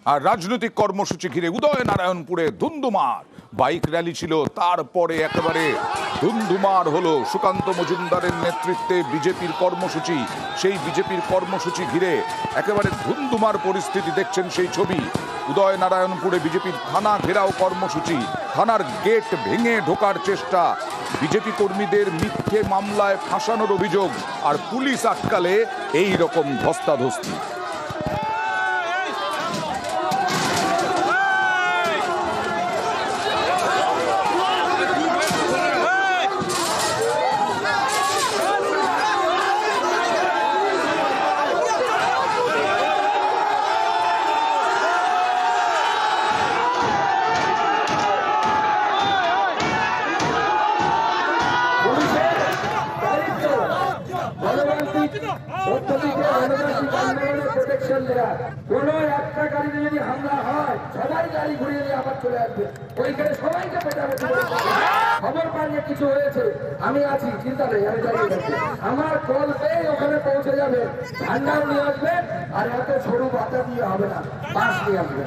আর রাজনৈতিক কর্মসূচি ঘিরে উদয়নারায়ণপুরে ধুন্ধুমার বাইক র্যালি ছিল, তারপরে একেবারে ধুন্ধুমার হলো সুকান্ত মজুমদারের নেতৃত্বে বিজেপির কর্মসূচি। সেই বিজেপির কর্মসূচি ঘিরে একেবারে ধুন্ধুমার পরিস্থিতি, দেখছেন সেই ছবি। উদয়নারায়ণপুরে বিজেপির থানা ঘেরাও কর্মসূচি, থানার গেট ভেঙে ঢোকার চেষ্টা, বিজেপি কর্মীদের মিথ্যে মামলায় ফাঁসানোর অভিযোগ, আর পুলিশ আটকালে এই রকম ধস্তাধস্তি। কোনো একটা গাড়িতে যদি হামলা হয় সবাই গাড়ি ঘুরিয়ে নিয়ে আবার চলে আসবে, ওইখানে সবাইকে পেটাপেটি করে খবর পাইয়ে কিছু হয়েছে, আমি আছি, চিন্তা নেই, আমি দাঁড়িয়ে থাকি। আমার কল পেয়ে ওখানে পৌঁছে যাবে, ঠান্ডাও নিয়ে আসবে, আর এত সরু বাতা দিয়ে হবে না, বাস নিয়ে আসবে।